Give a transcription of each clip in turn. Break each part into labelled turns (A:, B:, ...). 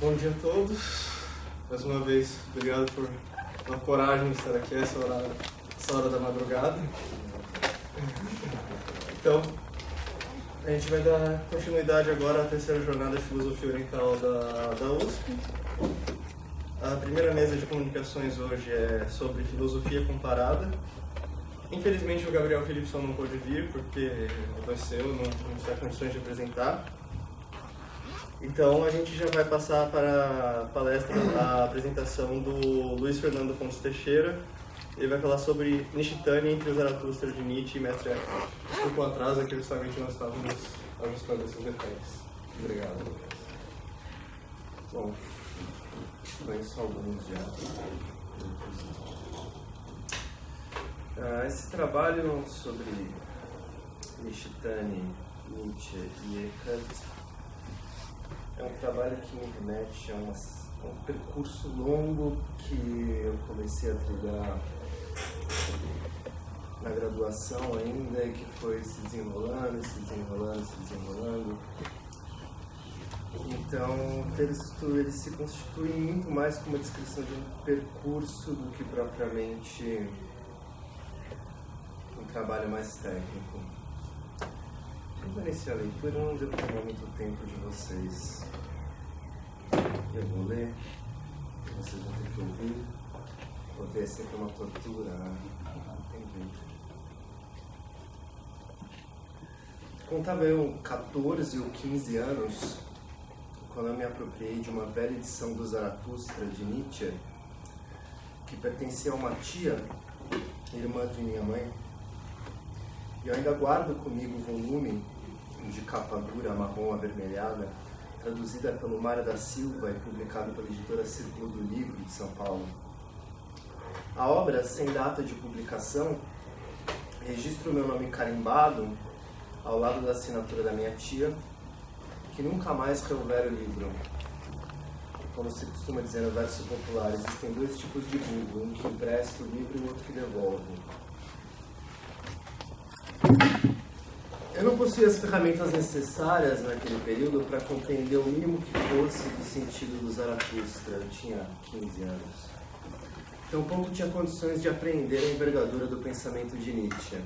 A: Bom dia a todos. Mais uma vez, obrigado por a coragem de estar aqui essa hora da madrugada. Então, a gente vai dar continuidade agora à terceira jornada de Filosofia Oriental da USP. A primeira mesa de comunicações hoje é sobre filosofia comparada. Infelizmente o Gabriel Philipson não pôde vir porque adoeceu, não está em condições de apresentar. Então a gente já vai passar para a palestra, a apresentação do Luiz Fernando Pontes Teixeira. Ele vai falar sobre Nishitani entre o Zaratustra de Nietzsche e Mestre Eckhart. Desculpa o atraso, é que justamente nós estávamos ajustando esses detalhes. Obrigado. Bom, conheço alguns já. Esse trabalho sobre Nishitani, Nietzsche e Eckhart é um trabalho que me remete a um percurso longo que eu comecei a trilhar na graduação ainda e que foi se desenrolando. Então, o texto ele se constitui muito mais como uma descrição de um percurso do que propriamente um trabalho mais técnico. Vou iniciar a leitura, não devo tomar muito tempo de vocês. Eu vou ler, vocês vão ter que ouvir. Ouvir é sempre uma tortura, não tem jeito. Contava eu 14 ou 15 anos quando eu me apropriei de uma velha edição do Zaratustra de Nietzsche que pertencia a uma tia, irmã de minha mãe. E eu ainda guardo comigo o volume de capa dura marrom avermelhada, traduzida pelo Mário da Silva e publicado pela editora Círculo do Livro de São Paulo. A obra, sem data de publicação, registra o meu nome carimbado ao lado da assinatura da minha tia, que nunca mais rehouvera o livro. Como se costuma dizer no verso popular, existem dois tipos de burro, um que empresta o livro e o outro que devolve. Eu não possuía as ferramentas necessárias naquele período para compreender o mínimo que fosse do sentido do Zaratustra. Eu tinha 15 anos. Tampouco tinha condições de apreender a envergadura do pensamento de Nietzsche.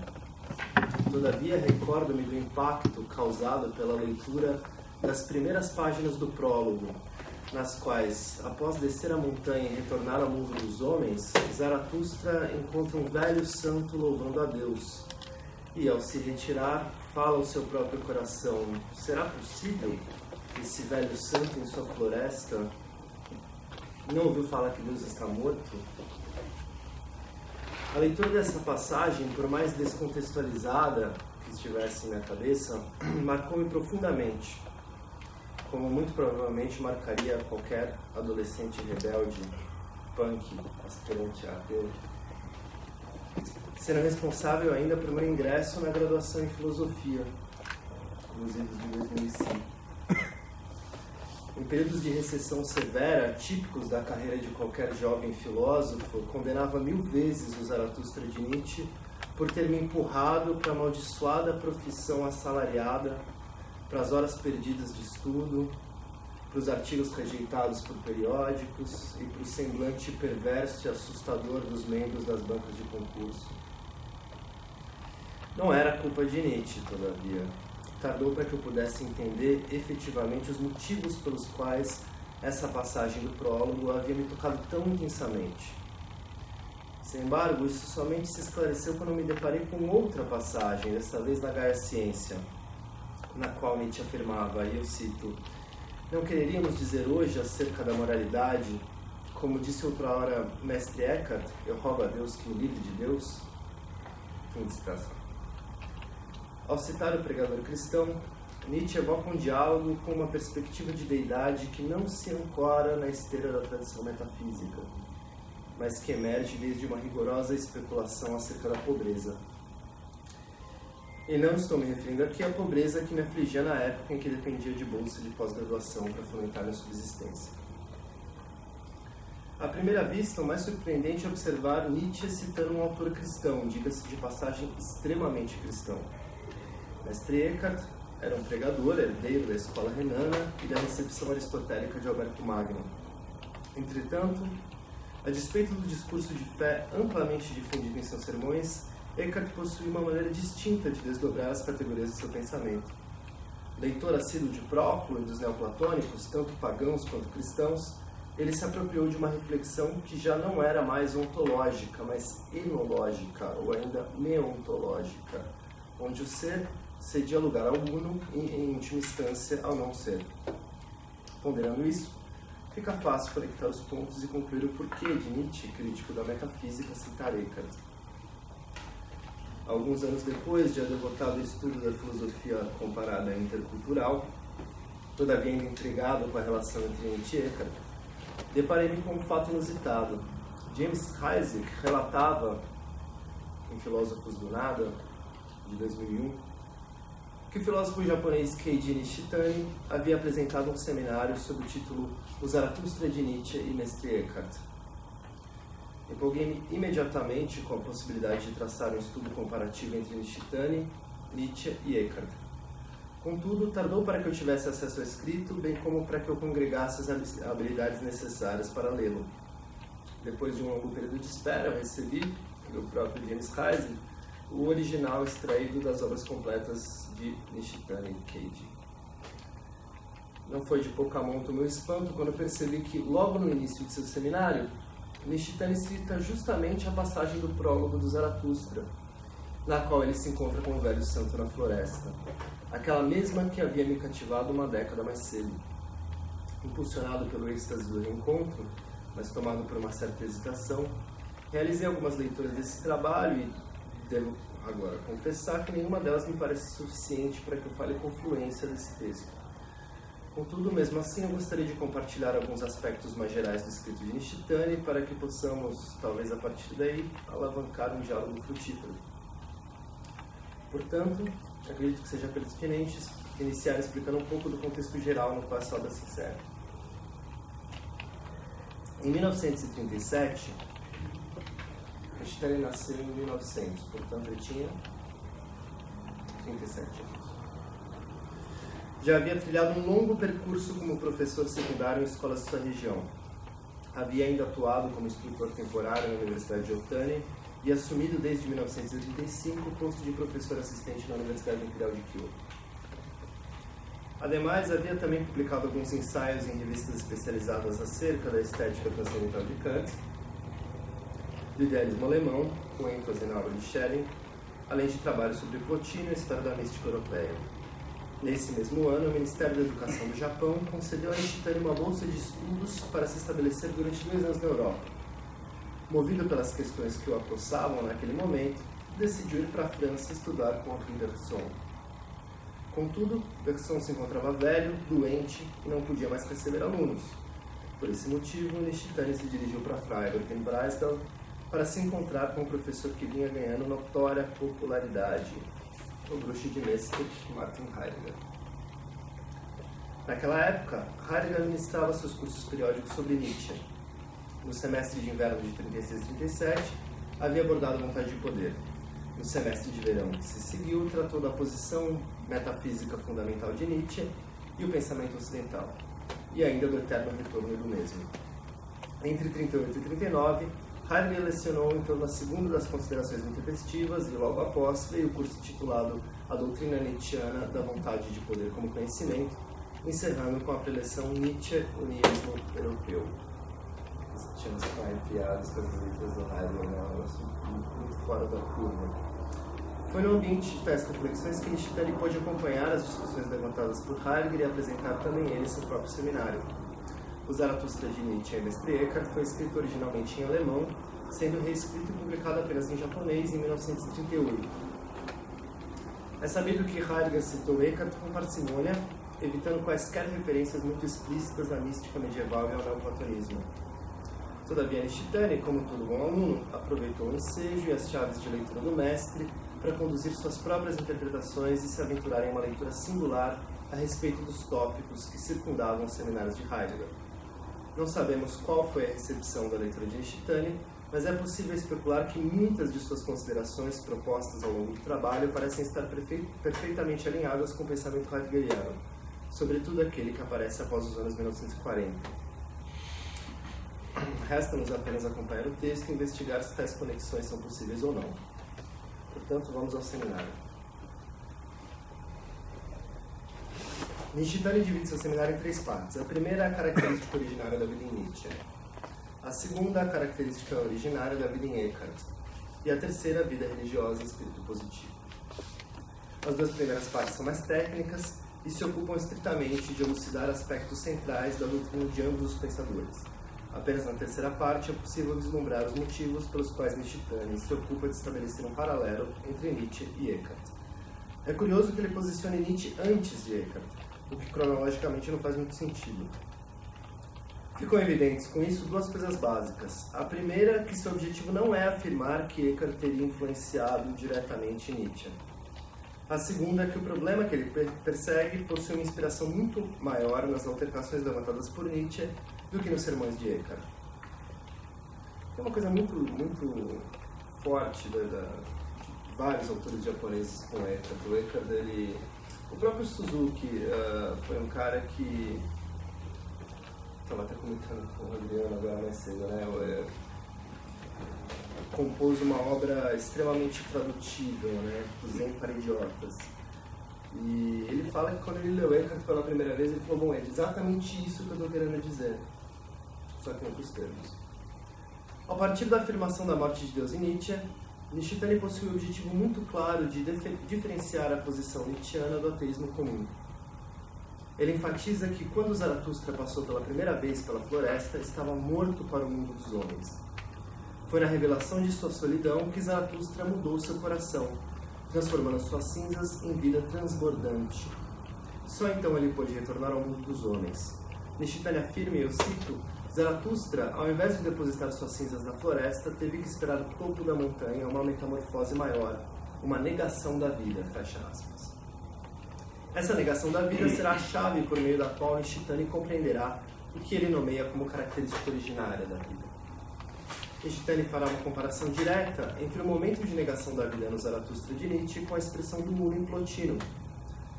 A: Todavia, recordo-me do impacto causado pela leitura das primeiras páginas do prólogo, nas quais, após descer a montanha e retornar ao mundo dos homens, Zaratustra encontra um velho santo louvando a Deus. E, ao se retirar, fala ao seu próprio coração: será possível que esse velho santo em sua floresta não ouviu falar que Deus está morto? A leitura dessa passagem, por mais descontextualizada que estivesse em minha cabeça, marcou-me profundamente, como muito provavelmente marcaria qualquer adolescente rebelde, punk, aspirante ateu, sendo responsável ainda por meu ingresso na graduação em filosofia, inclusive de 2005. Em períodos de recessão severa, típicos da carreira de qualquer jovem filósofo, condenava 1000 vezes o Zaratustra de Nietzsche por ter me empurrado para a amaldiçoada profissão assalariada, para as horas perdidas de estudo, para os artigos rejeitados por periódicos e para o semblante perverso e assustador dos membros das bancas de concurso. Não era culpa de Nietzsche, todavia. Tardou para que eu pudesse entender efetivamente os motivos pelos quais essa passagem do prólogo havia me tocado tão intensamente. Sem embargo, isso somente se esclareceu quando me deparei com outra passagem, desta vez na Gaia Ciência, na qual Nietzsche afirmava, e eu cito: não quereríamos dizer hoje acerca da moralidade, como disse outrora Mestre Eckhart, eu rogo a Deus que me livre de Deus? Fim de citação. Ao citar o pregador cristão, Nietzsche evoca um diálogo com uma perspectiva de deidade que não se ancora na esteira da tradição metafísica, mas que emerge desde uma rigorosa especulação acerca da pobreza. E não estou me referindo aqui à pobreza que me afligia na época em que dependia de bolsa de pós-graduação para fomentar minha subsistência. À primeira vista, o mais surpreendente é observar Nietzsche citando um autor cristão, diga-se de passagem extremamente cristão. Mestre Eckhart era um pregador, herdeiro da escola renana e da recepção aristotélica de Alberto Magno. Entretanto, a despeito do discurso de fé amplamente difundido em seus sermões, Eckhart possuía uma maneira distinta de desdobrar as categorias de seu pensamento. Leitor assíduo de Próclo e dos neoplatônicos, tanto pagãos quanto cristãos, ele se apropriou de uma reflexão que já não era mais ontológica, mas enológica, ou ainda meontológica, onde o ser cedia lugar ao uno e, em última instância, ao não ser. Ponderando isso, fica fácil conectar os pontos e concluir o porquê de Nietzsche, crítico da metafísica, citar Eckhart. Alguns anos depois de derrotado o estudo da filosofia comparada intercultural, todavia ainda intrigado com a relação entre Nietzsche e Eckhart, deparei-me com um fato inusitado. James Heisig relatava, em Filósofos do Nada, de 2001, que o filósofo japonês Keiji Nishitani havia apresentado um seminário sob o título O Zaratustra de Nietzsche e Mestre Eckhart. Empolguei-me imediatamente com a possibilidade de traçar um estudo comparativo entre Nishitani, Nietzsche e Eckhart. Contudo, tardou para que eu tivesse acesso ao escrito, bem como para que eu congregasse as habilidades necessárias para lê-lo. Depois de um longo período de espera, eu recebi, do próprio James Heisig, o original extraído das obras completas de Nishitani e Keiji. Não foi de pouca monta o meu espanto quando percebi que, logo no início de seu seminário, Nishitani cita justamente a passagem do prólogo do Zaratustra, na qual ele se encontra com o velho santo na floresta, aquela mesma que havia me cativado uma década mais cedo. Impulsionado pelo êxtase do reencontro, mas tomado por uma certa hesitação, realizei algumas leituras desse trabalho e devo agora confessar que nenhuma delas me parece suficiente para que eu fale com fluência desse texto. Contudo, mesmo assim, eu gostaria de compartilhar alguns aspectos mais gerais do escrito de Nishitani para que possamos, talvez a partir daí, alavancar um diálogo frutífero. Portanto, acredito que seja pertinente iniciar explicando um pouco do contexto geral no qual essa obra se insere. Em 1937, Nishitani nasceu em 1900, portanto ele tinha 37 anos. Já havia trilhado um longo percurso como professor secundário em escolas de sua região. Havia ainda atuado como instrutor temporário na Universidade de Otani e assumido desde 1985 o posto de professor assistente na Universidade Imperial de Kyoto. Ademais, havia também publicado alguns ensaios em revistas especializadas acerca da estética transcendental de Kant, do idealismo alemão, com ênfase na obra de Schelling, além de trabalhos sobre Plotino e a história da mística europeia. Nesse mesmo ano, o Ministério da Educação do Japão concedeu a Nishitani uma bolsa de estudos para se estabelecer durante 2 anos na Europa. Movido pelas questões que o acossavam naquele momento, decidiu ir para a França estudar com Henri Bergson. Contudo, Bergson se encontrava velho, doente e não podia mais receber alunos. Por esse motivo, Nishitani se dirigiu para Freiburg, em Breisgau, para se encontrar com um professor que vinha ganhando notória popularidade, o bruxo de Mestre, Martin Heidegger. Naquela época, Heidegger ministrava seus cursos periódicos sobre Nietzsche. No semestre de inverno de 36 e 37, havia abordado a vontade de poder. No semestre de verão que se seguiu, tratou da posição metafísica fundamental de Nietzsche e o pensamento ocidental, e ainda do eterno retorno do mesmo. Entre 38 e 39, Heidegger lecionou em torno da segunda das considerações intempestivas e logo após veio o curso titulado A Doutrina Nietzscheana da Vontade de Poder como Conhecimento, encerrando com a preleção Nietzsche, o niilismo europeu. Tínhamos piadas com as letras do Heidegger, né? Um negócio muito fora da curva. Foi no ambiente de tais reflexões que Nishitani pôde acompanhar as discussões levantadas por Heidegger e apresentar também ele seu próprio seminário. O Zaratustra de Nietzsche e Mestre Eckhart foi escrito originalmente em alemão, sendo reescrito e publicado apenas em japonês em 1938. É sabido que Heidegger citou Eckhart com parcimônia, evitando quaisquer referências muito explícitas à mística medieval e ao neoplatonismo. Todavia, Nishitani, como todo bom aluno, aproveitou o ensejo e as chaves de leitura do mestre para conduzir suas próprias interpretações e se aventurar em uma leitura singular a respeito dos tópicos que circundavam os seminários de Heidegger. Não sabemos qual foi a recepção da leitura de Nishitani, mas é possível especular que muitas de suas considerações propostas ao longo do trabalho parecem estar perfeitamente alinhadas com o pensamento heideggeriano, sobretudo aquele que aparece após os anos 1940. Resta-nos apenas acompanhar o texto e investigar se tais conexões são possíveis ou não. Portanto, vamos ao seminário. Nishitani divide seu seminário em 3 partes. A primeira é a característica originária da vida em Nietzsche. A segunda, a característica originária da vida em Eckhart. E a terceira, a vida religiosa e espírito positivo. As 2 primeiras partes são mais técnicas e se ocupam estritamente de elucidar aspectos centrais da doutrina de ambos os pensadores. Apenas na terceira parte é possível vislumbrar os motivos pelos quais Nishitani se ocupa de estabelecer um paralelo entre Nietzsche e Eckhart. É curioso que ele posicione Nietzsche antes de Eckhart, o que cronologicamente não faz muito sentido. Ficam evidentes com isso 2 coisas básicas. A primeira, que seu objetivo não é afirmar que Eckhart teria influenciado diretamente Nietzsche. A segunda, que o problema que ele persegue possui uma inspiração muito maior nas altercações levantadas por Nietzsche do que nos sermões de Eckhart. Tem uma coisa muito forte de vários autores japoneses com Eckhart. O Eckhart, o próprio Suzuki foi um cara que... Estava até comentando com o Adriano agora mais cedo, né? Compôs uma obra extremamente tradutível, né? Zen para idiotas. E ele fala que quando ele leu Eckhart pela primeira vez, ele falou, bom, é exatamente isso que eu estou querendo dizer, só que em outros termos. A partir da afirmação da morte de Deus em Nietzsche, Nishitani possui um objetivo muito claro de diferenciar a posição nietzschiana do ateísmo comum. Ele enfatiza que quando Zaratustra passou pela primeira vez pela floresta, estava morto para o mundo dos homens. Foi na revelação de sua solidão que Zaratustra mudou seu coração, transformando suas cinzas em vida transbordante. Só então ele pôde retornar ao mundo dos homens. Nishitani afirma, e eu cito, Zaratustra, ao invés de depositar suas cinzas na floresta, teve que esperar o topo da montanha uma metamorfose maior, uma negação da vida, fecha aspas. Essa negação da vida será a chave por meio da qual Nishitani compreenderá o que ele nomeia como característica originária da vida. Nishitani fará uma comparação direta entre o momento de negação da vida no Zaratustra de Nietzsche com a expressão do Uno em Plotino,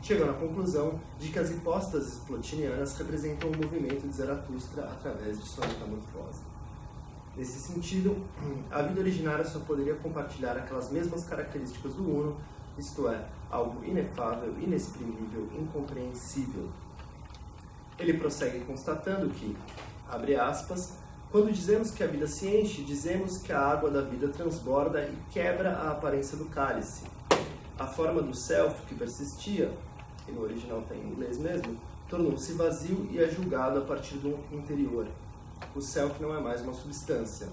A: chegando à conclusão de que as hipóstases plotinianas representam o movimento de Zaratustra através de sua metamorfose. Nesse sentido, a vida originária só poderia compartilhar aquelas mesmas características do Uno, isto é, algo inefável, inexprimível, incompreensível. Ele prossegue constatando que, abre aspas, quando dizemos que a vida se enche, dizemos que a água da vida transborda e quebra a aparência do cálice. A forma do self que persistia, e no original está em inglês mesmo, tornou-se vazio e é julgado a partir do interior. O self não é mais uma substância.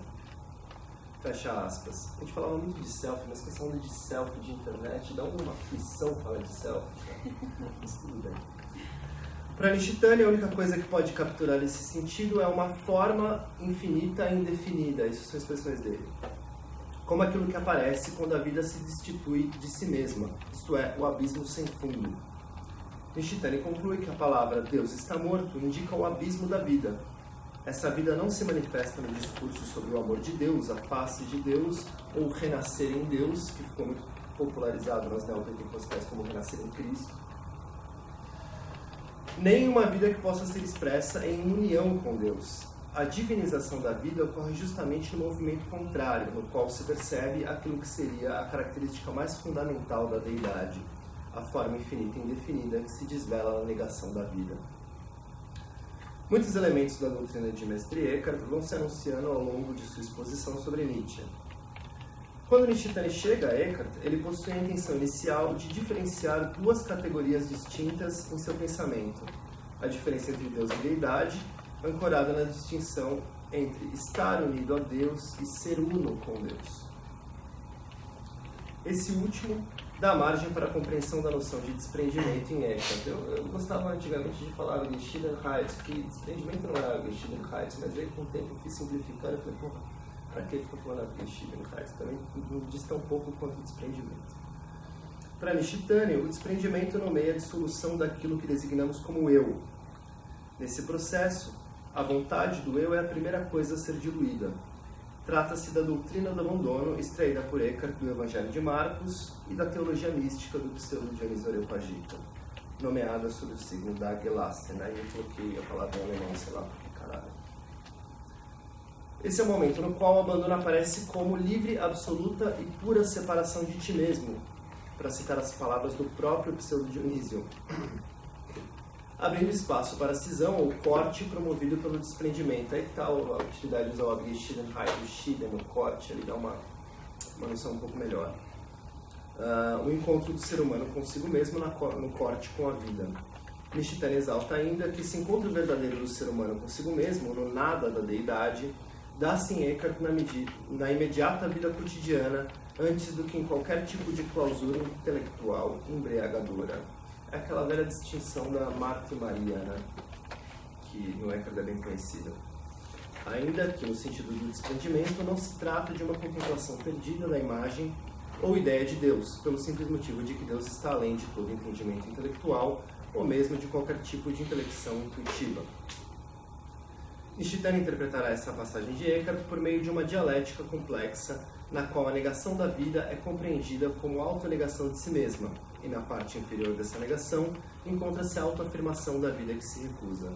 A: Fecha aspas. A gente falava muito de self, mas com essa onda de self de internet dá uma aflição falar de self. Mas tudo bem. Para Nishitani, a única coisa que pode capturar esse sentido é uma forma infinita e indefinida. Essas são expressões dele. Como aquilo que aparece quando a vida se destitui de si mesma, isto é, o abismo sem fundo. Nishitani conclui que a palavra Deus está morto indica o abismo da vida. Essa vida não se manifesta no discurso sobre o amor de Deus, a face de Deus, ou renascer em Deus, que ficou muito popularizado nas neopentecostais como renascer em Cristo. Nem uma vida que possa ser expressa em união com Deus. A divinização da vida ocorre justamente no movimento contrário, no qual se percebe aquilo que seria a característica mais fundamental da deidade, a forma infinita e indefinida que se desvela na negação da vida. Muitos elementos da doutrina de Mestre Eckhart vão se anunciando ao longo de sua exposição sobre Nietzsche. Quando Nishitani chega a Eckhart, ele possui a intenção inicial de diferenciar 2 categorias distintas em seu pensamento. A diferença entre Deus e deidade, ancorada na distinção entre estar unido a Deus e ser uno com Deus. Esse último dá margem para a compreensão da noção de desprendimento em Eckhart. Eu gostava antigamente de falar de Schiedenheit, que desprendimento não era Schiedenheit, mas aí com o tempo eu fui simplificando e falei, porra, para que fica falando de Schiedenheit? Também não diz tão pouco quanto o desprendimento. Para Nishitani, o desprendimento nomeia a dissolução daquilo que designamos como eu. Nesse processo, a vontade do eu é a primeira coisa a ser diluída. Trata-se da doutrina do abandono, extraída por Eckhart do Evangelho de Marcos e da teologia mística do pseudo-Dionísio Areopagita, nomeada sob o signo da Gelasten. Aí eu coloquei a palavra em alemão, sei lá por que caralho. Esse é o momento no qual o abandono aparece como livre, absoluta e pura separação de ti mesmo, para citar as palavras do próprio pseudo-Dionísio, abrindo espaço para a cisão ou corte promovido pelo desprendimento. Aí está a utilidade de usar o Abgeschidenheit, o Schieden, o corte, ele dá uma noção um pouco melhor. O encontro do ser humano consigo mesmo no corte com a vida. Nishitani exalta ainda que esse encontro verdadeiro do ser humano consigo mesmo, no nada da deidade, dá-se em Eckhart na imediata vida cotidiana, antes do que em qualquer tipo de clausura intelectual embriagadora. É aquela velha distinção da Marta e Maria, né? Que no Eckhart é bem conhecida. Ainda que, no sentido do desprendimento, não se trata de uma contemplação perdida da imagem ou ideia de Deus, pelo simples motivo de que Deus está além de todo entendimento intelectual ou mesmo de qualquer tipo de intelecção intuitiva. Nishitani interpretará essa passagem de Eckhart por meio de uma dialética complexa, na qual a negação da vida é compreendida como autonegação de si mesma, e na parte inferior dessa negação encontra-se a autoafirmação da vida que se recusa.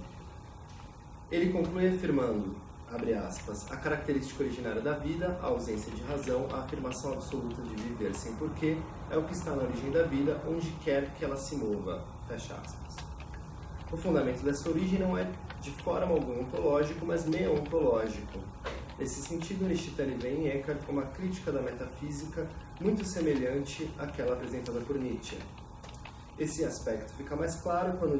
A: Ele conclui afirmando, abre aspas, a característica originária da vida, a ausência de razão, a afirmação absoluta de viver sem porquê, é o que está na origem da vida, onde quer que ela se mova, fecha aspas. O fundamento dessa origem não é de forma alguma ontológico, mas meio-ontológico. Nesse sentido, Nishitani vê em Eckhart uma crítica da metafísica muito semelhante àquela apresentada por Nietzsche. Esse aspecto fica mais claro quando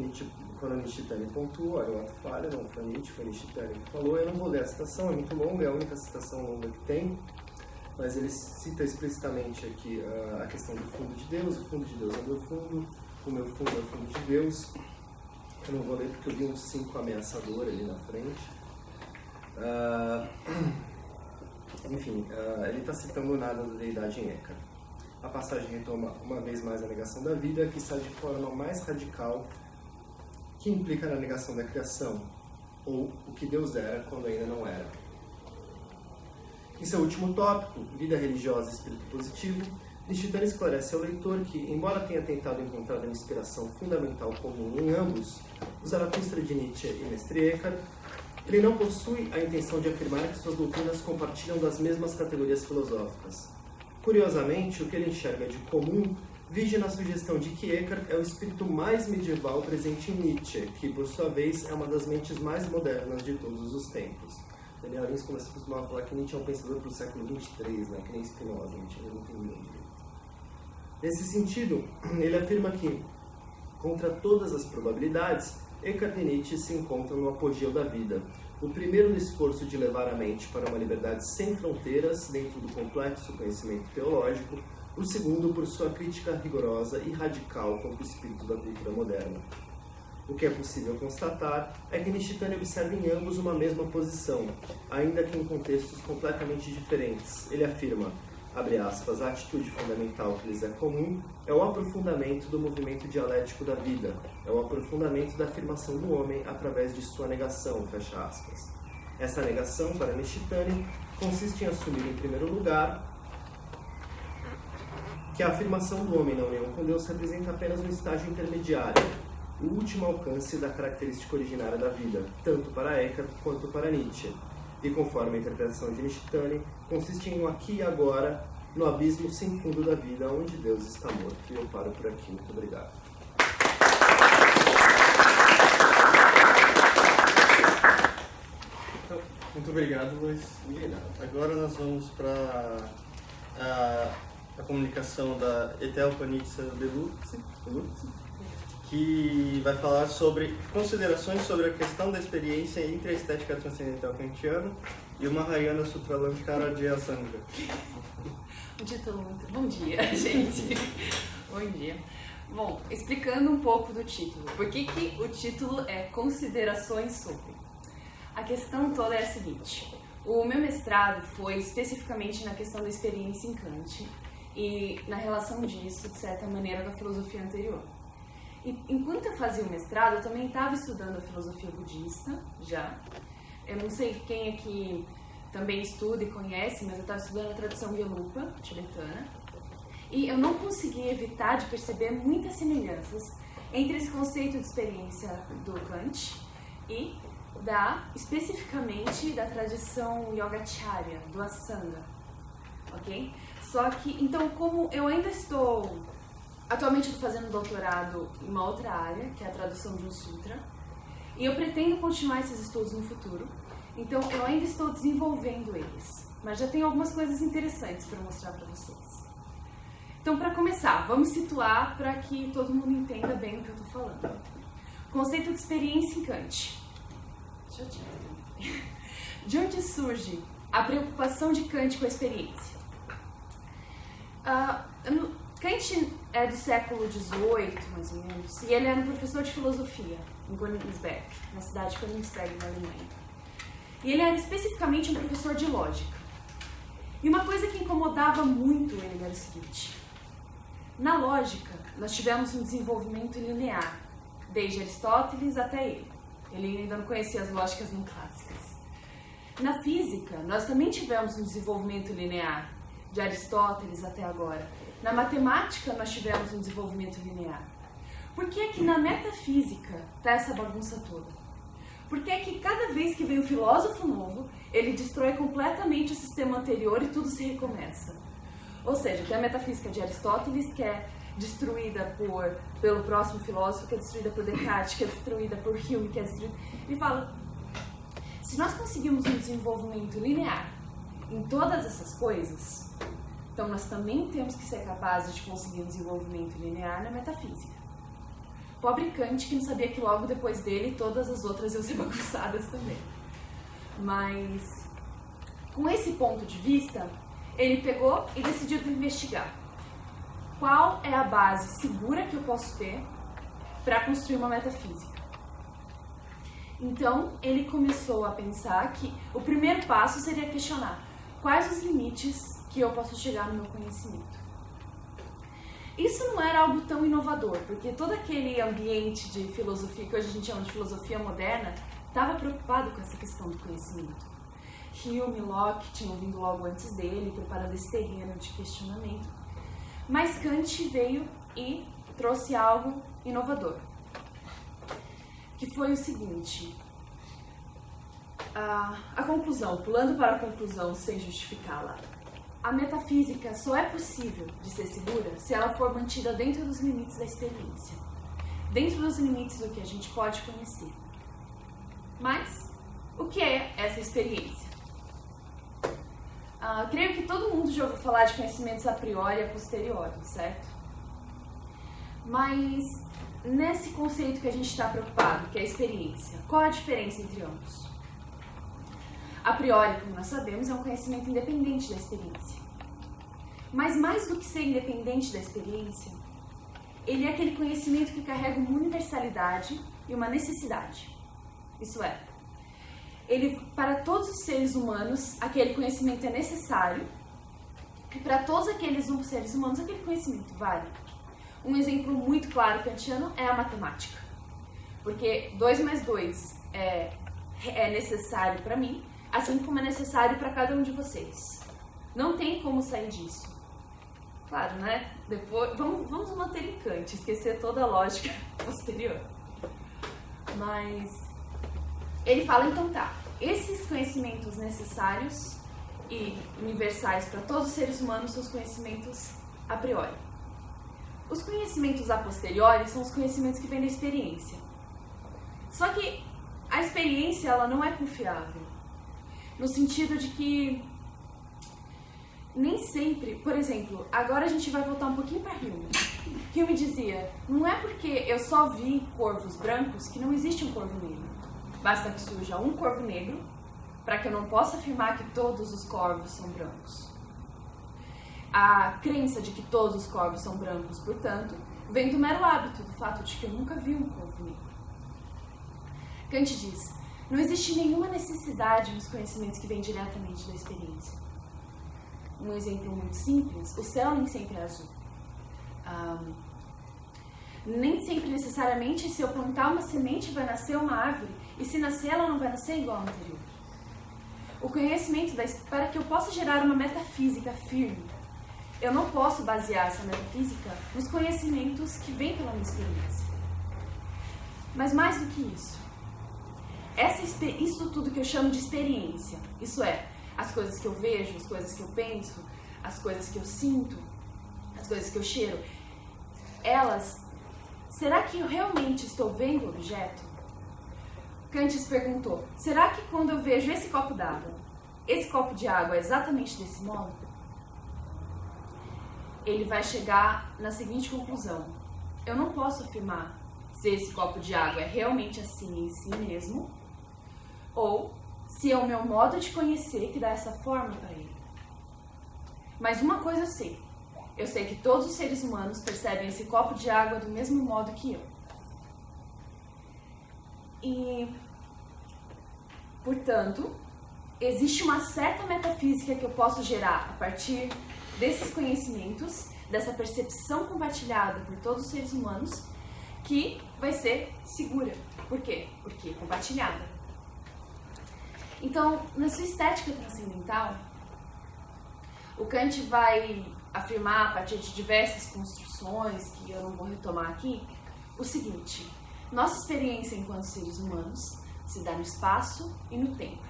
A: Nishitani pontua, olha, o ato falha, não foi Nietzsche, foi Nishitani que falou. Eu não vou ler a citação, é muito longa, é a única citação longa que tem, mas ele cita explicitamente aqui a questão do fundo de Deus. O fundo de Deus é o meu fundo é o fundo de Deus. Eu não vou ler porque eu vi um 5 ameaçador ali na frente. Enfim, ele está citando nada da deidade em Eckhart. A passagem retoma uma vez mais a negação da vida, que está de forma mais radical, que implica na negação da criação, ou o que Deus era quando ainda não era. Em seu último tópico, vida religiosa e espírito positivo, Nishitani esclarece ao leitor que, embora tenha tentado encontrar uma inspiração fundamental comum em ambos, o Zaratustra de Nietzsche e Mestre Eckhart, ele não possui a intenção de afirmar que suas doutrinas compartilham das mesmas categorias filosóficas. Curiosamente, o que ele enxerga de comum vige na sugestão de que Eckhart é o espírito mais medieval presente em Nietzsche, que, por sua vez, é uma das mentes mais modernas de todos os tempos. Daniel Lins costumava falar que Nietzsche é um pensador do século XXIII, né? Que nem Spinoza, Nietzsche não tem direito. Nesse sentido, ele afirma que, contra todas as probabilidades, Eckhart e Nietzsche se encontram no apogeu da vida. O primeiro no esforço de levar a mente para uma liberdade sem fronteiras dentro do complexo conhecimento teológico, o segundo por sua crítica rigorosa e radical contra o espírito da cultura moderna. O que é possível constatar é que Nishitani observa em ambos uma mesma posição, ainda que em contextos completamente diferentes. Ele afirma, abre aspas, a atitude fundamental que lhes é comum é o aprofundamento do movimento dialético da vida, é o aprofundamento da afirmação do homem através de sua negação, fecha aspas. Essa negação, para Nishitani, consiste em assumir, em primeiro lugar, que a afirmação do homem na união com Deus representa apenas um estágio intermediário, o último alcance da característica originária da vida, tanto para Eckhart quanto para Nietzsche. E conforme a interpretação de Nishitani, consiste em um aqui e agora, no abismo sem fundo da vida, onde Deus está morto. E eu paro por aqui. Muito obrigado.
B: Então, muito obrigado, Luiz. Agora nós vamos para a comunicação da Etel Panitsa Belutzi, que vai falar sobre considerações sobre a questão da experiência entre a estética transcendental kantiana e o Mahayana Sutralankara de Asanga.
C: Um título muito... Bom dia, gente. Bom dia. Bom, explicando um pouco do título. Por que o título é Considerações sobre? A questão toda é a seguinte. O meu mestrado foi especificamente na questão da experiência em Kant e na relação disso, de certa maneira, com a filosofia anterior. E enquanto eu fazia o mestrado, eu também estava estudando a filosofia budista, já. Eu não sei quem aqui também estuda e conhece, mas eu estava estudando a tradição Gelupa, tibetana, e eu não consegui evitar de perceber muitas semelhanças entre esse conceito de experiência do Kant e especificamente da tradição Yogacarya, do Asanga, ok? Só que, então, como eu ainda estou, atualmente estou fazendo doutorado em uma outra área, que é a tradução de um sutra, e eu pretendo continuar esses estudos no futuro, então eu ainda estou desenvolvendo eles, mas já tenho algumas coisas interessantes para mostrar para vocês. Então, para começar, vamos situar para que todo mundo entenda bem o que eu estou falando. Conceito de experiência em Kant. Deixa eu tirar. De onde surge a preocupação de Kant com a experiência? Kant é do século XVIII, mais ou menos, e ele era um professor de filosofia em Königsberg, na cidade de Königsberg, na Alemanha. E ele era especificamente um professor de lógica. E uma coisa que incomodava muito ele era o seguinte: na lógica, nós tivemos um desenvolvimento linear, desde Aristóteles até ele. Ele ainda não conhecia as lógicas não clássicas. Na física, nós também tivemos um desenvolvimento linear, de Aristóteles até agora. Na matemática, nós tivemos um desenvolvimento linear. Por que é que na metafísica está essa bagunça toda? Por que é que cada vez que vem um filósofo novo, ele destrói completamente o sistema anterior e tudo se recomeça? Ou seja, tem a metafísica de Aristóteles, que é destruída pelo próximo filósofo, que é destruída por Descartes, que é destruída por Hume, que é destruída... Ele fala, se nós conseguimos um desenvolvimento linear em todas essas coisas, então nós também temos que ser capazes de conseguir um desenvolvimento linear na metafísica. Pobre Kant, que não sabia que logo depois dele todas as outras iam ser bagunçadas também. Mas, com esse ponto de vista, ele pegou e decidiu investigar qual é a base segura que eu posso ter para construir uma metafísica. Então, ele começou a pensar que o primeiro passo seria questionar quais os limites que eu posso chegar no meu conhecimento. Isso não era algo tão inovador, porque todo aquele ambiente de filosofia, que hoje a gente chama de filosofia moderna, estava preocupado com essa questão do conhecimento. Hume e Locke tinham vindo logo antes dele, preparando esse terreno de questionamento. Mas Kant veio e trouxe algo inovador, que foi o seguinte: a conclusão, pulando para a conclusão sem justificá-la. A metafísica só é possível de ser segura se ela for mantida dentro dos limites da experiência, dentro dos limites do que a gente pode conhecer. Mas, o que é essa experiência? Creio que todo mundo já ouviu falar de conhecimentos a priori e a posteriori, certo? Mas, nesse conceito que a gente está preocupado, que é a experiência, qual a diferença entre ambos? A priori, como nós sabemos, é um conhecimento independente da experiência. Mas mais do que ser independente da experiência, ele é aquele conhecimento que carrega uma universalidade e uma necessidade. Isso é, para todos os seres humanos, aquele conhecimento é necessário, e para todos aqueles seres humanos, aquele conhecimento vale. Um exemplo muito claro kantiano é a matemática. Porque 2 mais 2 é necessário para mim, assim como é necessário para cada um de vocês. Não tem como sair disso. Claro, né? Depois, vamos manter em Kant, esquecer toda a lógica posterior. Mas ele fala, então tá, esses conhecimentos necessários e universais para todos os seres humanos são os conhecimentos a priori. Os conhecimentos a posteriori são os conhecimentos que vêm da experiência. Só que a experiência, ela não é confiável. No sentido de que nem sempre, por exemplo, agora a gente vai voltar um pouquinho para Hume. Hume dizia, não é porque eu só vi corvos brancos que não existe um corvo negro. Basta que surja um corvo negro para que eu não possa afirmar que todos os corvos são brancos. A crença de que todos os corvos são brancos, portanto, vem do mero hábito, do fato de que eu nunca vi um corvo negro. Kant diz, não existe nenhuma necessidade nos conhecimentos que vêm diretamente da experiência. Um exemplo muito simples, o céu nem sempre é azul. Nem sempre necessariamente se eu plantar uma semente vai nascer uma árvore, e se nascer ela não vai nascer igual à anterior. O conhecimento, para que eu possa gerar uma metafísica firme, eu não posso basear essa metafísica nos conhecimentos que vêm pela minha experiência. Mas mais do que isso, isso tudo que eu chamo de experiência, isso é, as coisas que eu vejo, as coisas que eu penso, as coisas que eu sinto, as coisas que eu cheiro, elas, será que eu realmente estou vendo o objeto? Kant perguntou, será que quando eu vejo esse copo d'água, esse copo de água é exatamente desse modo? Ele vai chegar na seguinte conclusão, eu não posso afirmar se esse copo de água é realmente assim em si mesmo, ou se é o meu modo de conhecer que dá essa forma para ele. Mas uma coisa eu sei que todos os seres humanos percebem esse copo de água do mesmo modo que eu. E, portanto, existe uma certa metafísica que eu posso gerar a partir desses conhecimentos, dessa percepção compartilhada por todos os seres humanos, que vai ser segura. Por quê? Porque é compartilhada. Então, na sua estética transcendental, o Kant vai afirmar, a partir de diversas construções, que eu não vou retomar aqui, o seguinte: nossa experiência enquanto seres humanos se dá no espaço e no tempo.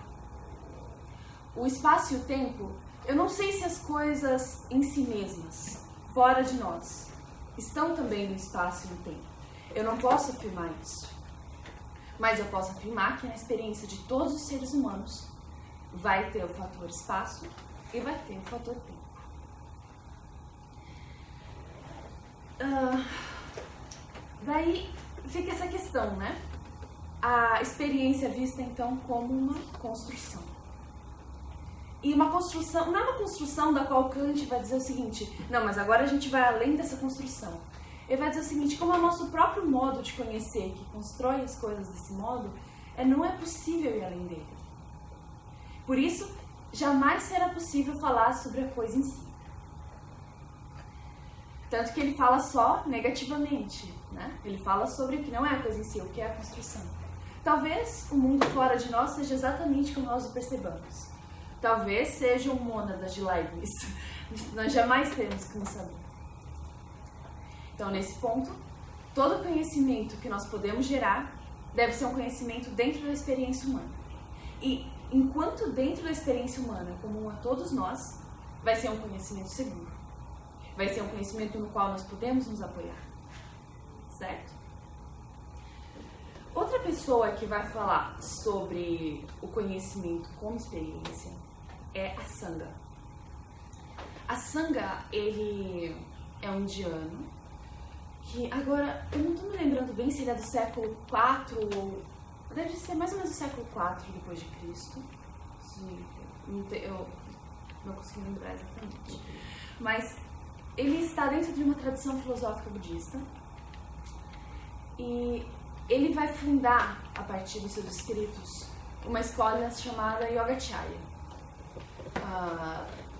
C: O espaço e o tempo, eu não sei se as coisas em si mesmas, fora de nós, estão também no espaço e no tempo. Eu não posso afirmar isso. Mas eu posso afirmar que na experiência de todos os seres humanos vai ter o fator espaço e vai ter o fator tempo. Daí fica essa questão, né? A experiência é vista então como uma construção. E uma construção, não é uma construção da qual Kant vai dizer o seguinte, não, mas agora a gente vai além dessa construção. Ele vai dizer o seguinte, como é o nosso próprio modo de conhecer, que constrói as coisas desse modo, não é possível ir além dele. Por isso, jamais será possível falar sobre a coisa em si. Tanto que ele fala só negativamente, né? Ele fala sobre o que não é a coisa em si, o que é a construção. Talvez o mundo fora de nós seja exatamente como nós o percebamos. Talvez sejam mônadas de Leibniz. Nós jamais teremos como saber. Então, nesse ponto, todo conhecimento que nós podemos gerar deve ser um conhecimento dentro da experiência humana. E, enquanto dentro da experiência humana, comum a todos nós, vai ser um conhecimento seguro. Vai ser um conhecimento no qual nós podemos nos apoiar. Certo? Outra pessoa que vai falar sobre o conhecimento como experiência é a Sangha. A Sangha, ele é um indiano que agora, eu não estou me lembrando bem se ele é do século IV ou... Deve ser mais ou menos do século IV depois de Cristo. Eu não consigo lembrar exatamente. Mas ele está dentro de uma tradição filosófica budista. E ele vai fundar, a partir dos seus escritos, uma escola chamada Yogacarya,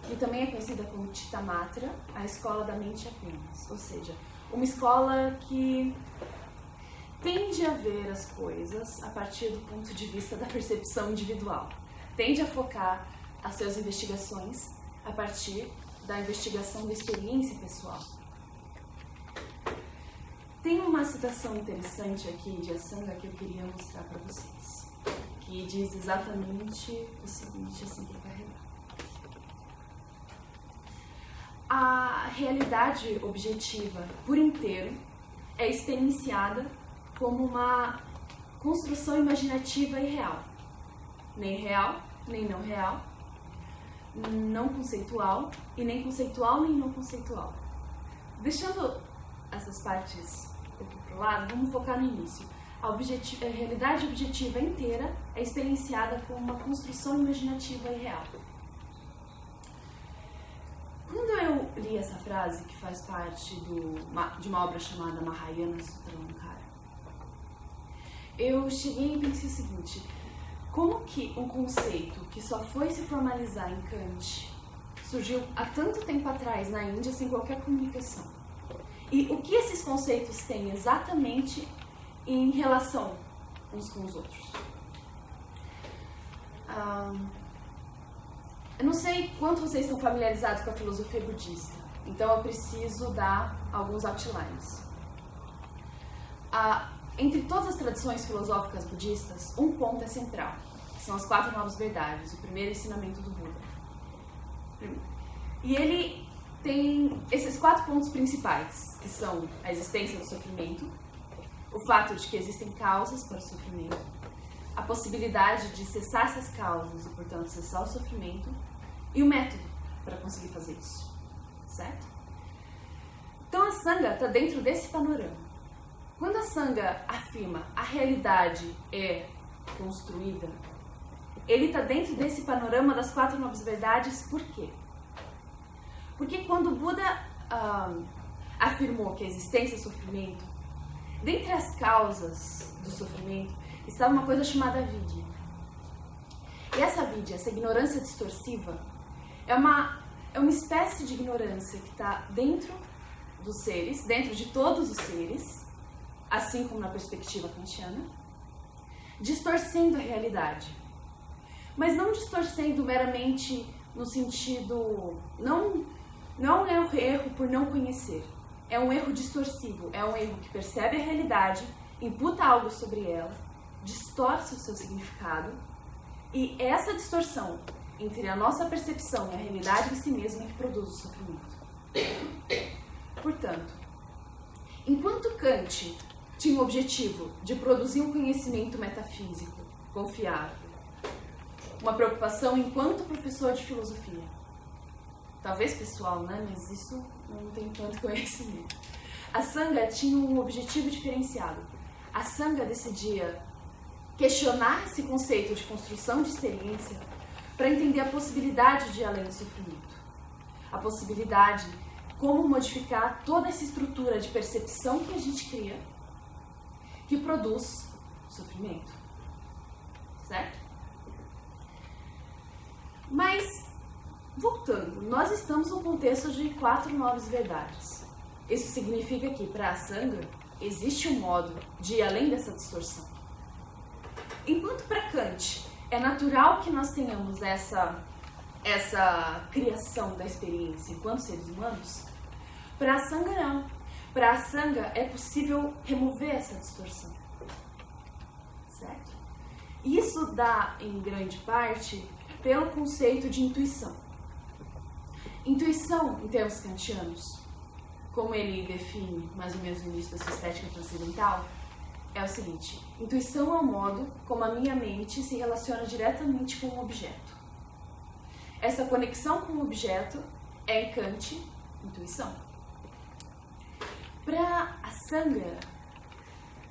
C: que também é conhecida como Chitta Matra, a escola da mente apenas. Ou seja, uma escola que tende a ver as coisas a partir do ponto de vista da percepção individual. Tende a focar as suas investigações a partir da investigação da experiência pessoal. Tem uma citação interessante aqui de Asanga que eu queria mostrar para vocês, que diz exatamente o seguinte, assim que carregar. A realidade objetiva por inteiro é experienciada como uma construção imaginativa e real. Nem real, nem não real, não conceitual e nem conceitual nem não conceitual. Deixando essas partes um pouco para o lado, vamos focar no início. A realidade objetiva inteira é experienciada como uma construção imaginativa e real. Quando eu li essa frase, que faz parte de uma obra chamada Mahayana Sutralankara, eu cheguei e pensei o seguinte: como que um conceito que só foi se formalizar em Kant surgiu há tanto tempo atrás na Índia sem qualquer comunicação? E o que esses conceitos têm exatamente em relação uns com os outros? Eu não sei quanto vocês estão familiarizados com a filosofia budista, então eu preciso dar alguns outlines. Entre todas as tradições filosóficas budistas, um ponto é central, que são as 4 novas verdades, o primeiro ensinamento do Buda. E ele tem esses 4 pontos principais, que são a existência do sofrimento, o fato de que existem causas para o sofrimento, a possibilidade de cessar essas causas e, portanto, cessar o sofrimento, e o método para conseguir fazer isso, certo? Então a Sangha está dentro desse panorama. Quando a Sangha afirma a realidade é construída, ele está dentro desse panorama das 4 novas verdades. Por quê? Porque quando o Buda afirmou que a existência é sofrimento, dentre as causas do sofrimento estava uma coisa chamada avidya. E essa avidya, essa ignorância distorsiva, é uma espécie de ignorância que está dentro dos seres, dentro de todos os seres, assim como na perspectiva kantiana, distorcendo a realidade. Mas não distorcendo meramente no sentido... Não é um erro por não conhecer. É um erro distorsivo. É um erro que percebe a realidade, imputa algo sobre ela, distorce o seu significado, e essa distorção entre a nossa percepção e a realidade de si mesma é que produz o sofrimento. Portanto, enquanto Kant tinha o objetivo de produzir um conhecimento metafísico confiável, uma preocupação enquanto professor de filosofia, talvez pessoal, né? Mas isso não tem tanto conhecimento. A Sangha tinha um objetivo diferenciado. A Sangha decidia questionar esse conceito de construção de experiência para entender a possibilidade de ir além do sofrimento. A possibilidade de como modificar toda essa estrutura de percepção que a gente cria, que produz sofrimento. Certo? Mas, voltando, nós estamos no contexto de 4 novas verdades. Isso significa que, para a Sangha, existe um modo de ir além dessa distorção. Enquanto para Kant é natural que nós tenhamos essa criação da experiência enquanto seres humanos, para a Sangha não. Para a Sangha é possível remover essa distorção. Certo? Isso dá, em grande parte, pelo conceito de intuição. Intuição, em termos kantianos, como ele define mais ou menos no início da sua estética transcendental, é o seguinte: intuição é o modo como a minha mente se relaciona diretamente com o objeto. Essa conexão com o objeto é, em Kant, intuição. Para a Sangha,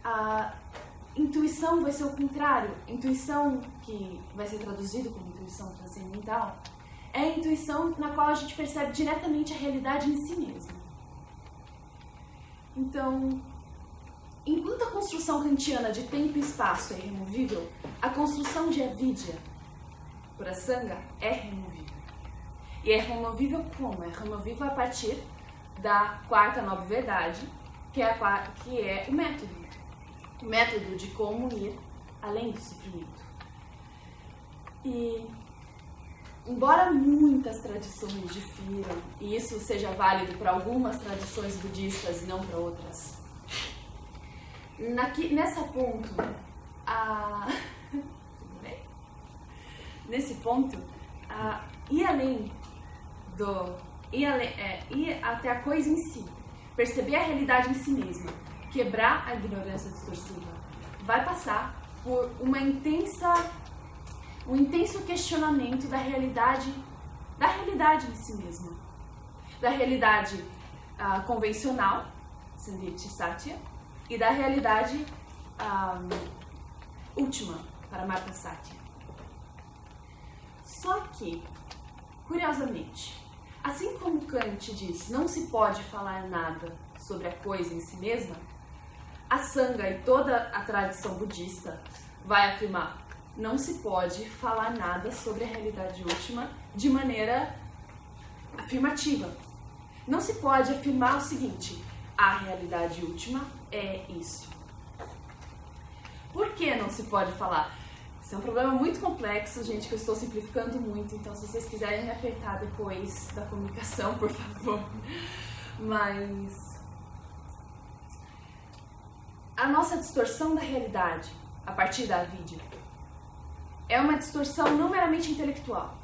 C: a intuição vai ser o contrário. Intuição, que vai ser traduzido como intuição transcendental, é a intuição na qual a gente percebe diretamente a realidade em si mesmo. Então, enquanto a construção kantiana de tempo e espaço é irremovível, a construção de avidya, por a Sangha, é removível. E é removível como? É removível a partir da 4ª nova verdade, que é o método. O método de como ir além do sofrimento. E, embora muitas tradições difiram, e isso seja válido para algumas tradições budistas e não para outras, nessa ponto, nesse ponto, ir até a coisa em si, perceber a realidade em si mesma, quebrar a ignorância distorsiva, vai passar por um intenso questionamento da realidade em si mesma, da realidade convencional, Sandhiti Satya, e da realidade última, Paramartha Satya. Só que, curiosamente, assim como Kant diz, não se pode falar nada sobre a coisa em si mesma, a Sangha e toda a tradição budista vai afirmar, não se pode falar nada sobre a realidade última de maneira afirmativa. Não se pode afirmar o seguinte: a realidade última é isso. Por que não se pode falar? Esse é um problema muito complexo, gente, que eu estou simplificando muito, então se vocês quiserem me apertar depois da comunicação, por favor. Mas a nossa distorção da realidade, a partir da avidya, é uma distorção não meramente intelectual.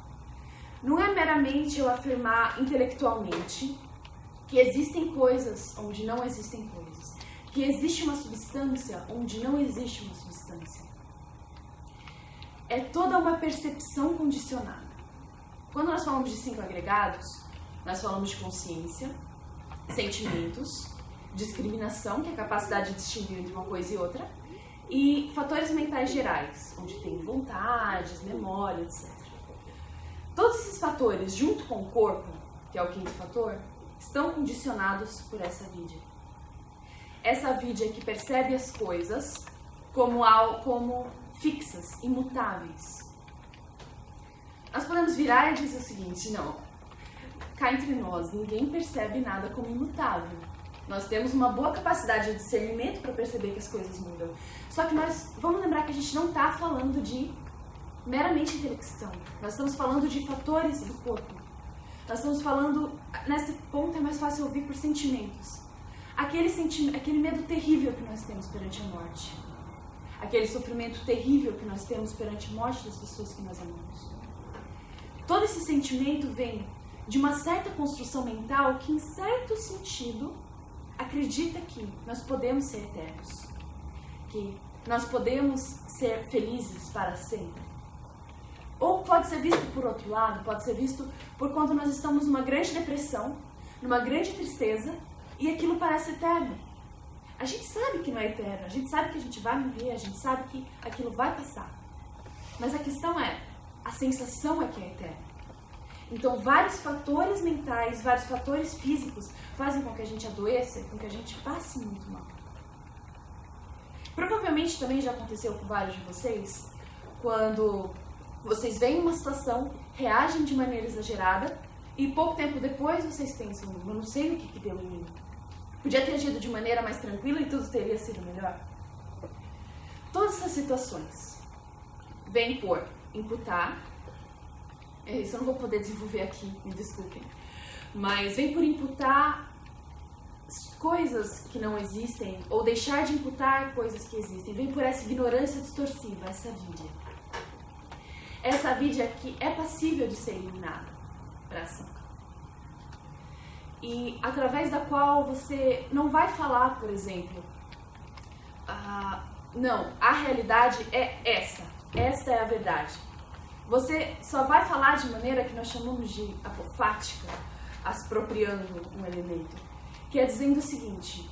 C: Não é meramente eu afirmar intelectualmente que existem coisas onde não existem coisas, que existe uma substância onde não existe uma substância. É toda uma percepção condicionada. Quando nós falamos de 5 agregados, nós falamos de consciência, sentimentos, discriminação, que é a capacidade de distinguir entre uma coisa e outra, e fatores mentais gerais, onde tem vontades, memória, etc. Todos esses fatores, junto com o corpo, que é o 5º fator, estão condicionados por essa avidya. Essa avidya que percebe as coisas como fixas, imutáveis. Nós podemos virar e dizer o seguinte, não, cá entre nós, ninguém percebe nada como imutável. Nós temos uma boa capacidade de discernimento para perceber que as coisas mudam. Só que nós vamos lembrar que a gente não está falando de meramente intelecção. Nós estamos falando de fatores do corpo. Nós estamos falando, nesse ponto é mais fácil ouvir por sentimentos. Aquele medo terrível que nós temos perante a morte. Aquele sofrimento terrível que nós temos perante a morte das pessoas que nós amamos. Todo esse sentimento vem de uma certa construção mental que, em certo sentido, acredita que nós podemos ser eternos, que nós podemos ser felizes para sempre. Ou pode ser visto por outro lado, pode ser visto por quando nós estamos numa grande depressão, numa grande tristeza, e aquilo parece eterno. A gente sabe que não é eterno, a gente sabe que a gente vai morrer, a gente sabe que aquilo vai passar. Mas a questão é, a sensação é que é eterno. Então, vários fatores mentais, vários fatores físicos fazem com que a gente adoeça, com que a gente passe muito mal. Provavelmente também já aconteceu com vários de vocês, quando vocês veem uma situação, reagem de maneira exagerada e pouco tempo depois vocês pensam, eu não sei o que deu em mim. Podia ter agido de maneira mais tranquila e tudo teria sido melhor. Todas essas situações vêm por imputar, isso eu não vou poder desenvolver aqui, me desculpem, mas vem por imputar coisas que não existem ou deixar de imputar coisas que existem, vem por essa ignorância distorsiva, essa avidya. Essa avidya que é passível de ser eliminada para ação. E através da qual você não vai falar, por exemplo, não, a realidade é esta é a verdade. Você só vai falar de maneira que nós chamamos de apofática, expropriando um elemento, que é dizendo o seguinte,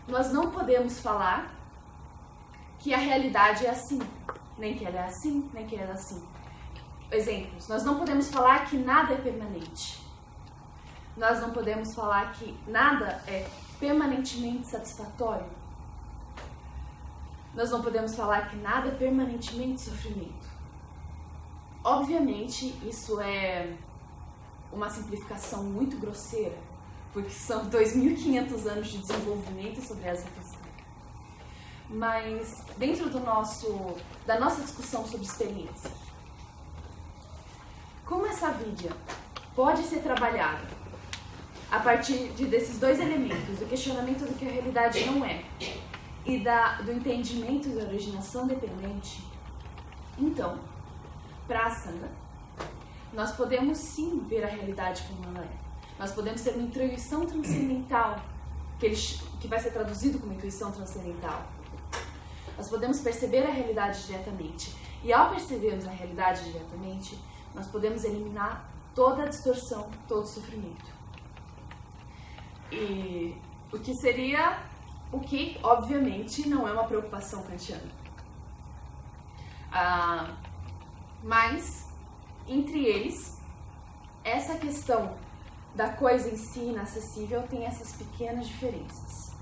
C: nós não podemos falar que a realidade é assim, nem que ela é assim, nem que ela é assim. Exemplos, nós não podemos falar que nada é permanente. Nós não podemos falar que nada é permanentemente satisfatório. Nós não podemos falar que nada é permanentemente sofrimento. Obviamente, isso é uma simplificação muito grosseira, porque são 2.500 anos de desenvolvimento sobre essa questão. Mas, dentro da nossa discussão sobre experiência, como essa avidya pode ser trabalhada a partir desses dois elementos, do questionamento do que a realidade não é e do entendimento da originação dependente, então, para a Asanga, nós podemos sim ver a realidade como ela é. Nós podemos ter uma intuição transcendental, que vai ser traduzido como intuição transcendental. Nós podemos perceber a realidade diretamente. E ao percebermos a realidade diretamente, nós podemos eliminar toda a distorção, todo o sofrimento. E o que obviamente não é uma preocupação kantiana. Mas, entre eles, essa questão da coisa em si inacessível tem essas pequenas diferenças.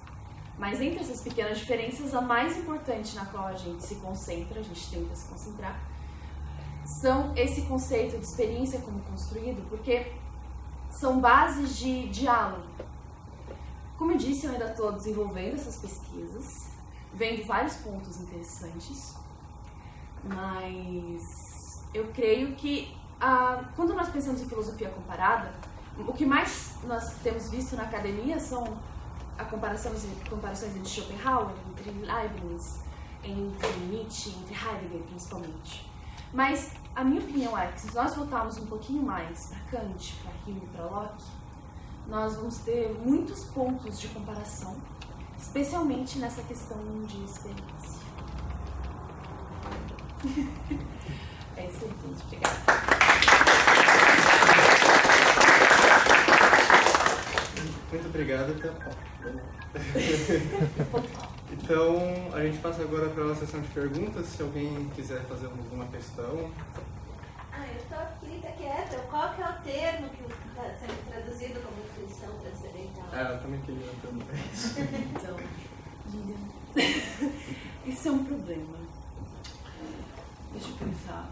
C: Mas entre essas pequenas diferenças, a mais importante na qual a gente se concentra, a gente tenta se concentrar, são esse conceito de experiência como construído, porque são bases de diálogo. Como eu disse, eu ainda estou desenvolvendo essas pesquisas, vendo vários pontos interessantes, Mas eu creio que quando nós pensamos em filosofia comparada, o que mais nós temos visto na academia são comparações entre Schopenhauer, entre Leibniz, entre Nietzsche, entre Heidegger principalmente. Mas a minha opinião é que se nós voltarmos um pouquinho mais para Kant, para Hume e para Locke, nós vamos ter muitos pontos de comparação, especialmente nessa questão de experiência. É isso aí, gente. Obrigada.
B: Muito obrigado, Então, a gente passa agora para a sessão de perguntas. Se alguém quiser fazer alguma questão.
D: Eu estou aqui, tá quieta. Qual que é o termo que está sendo traduzido como intuição transcendental?
B: Eu também queria perguntar isso.
C: Então, isso é um problema. Deixa eu pensar.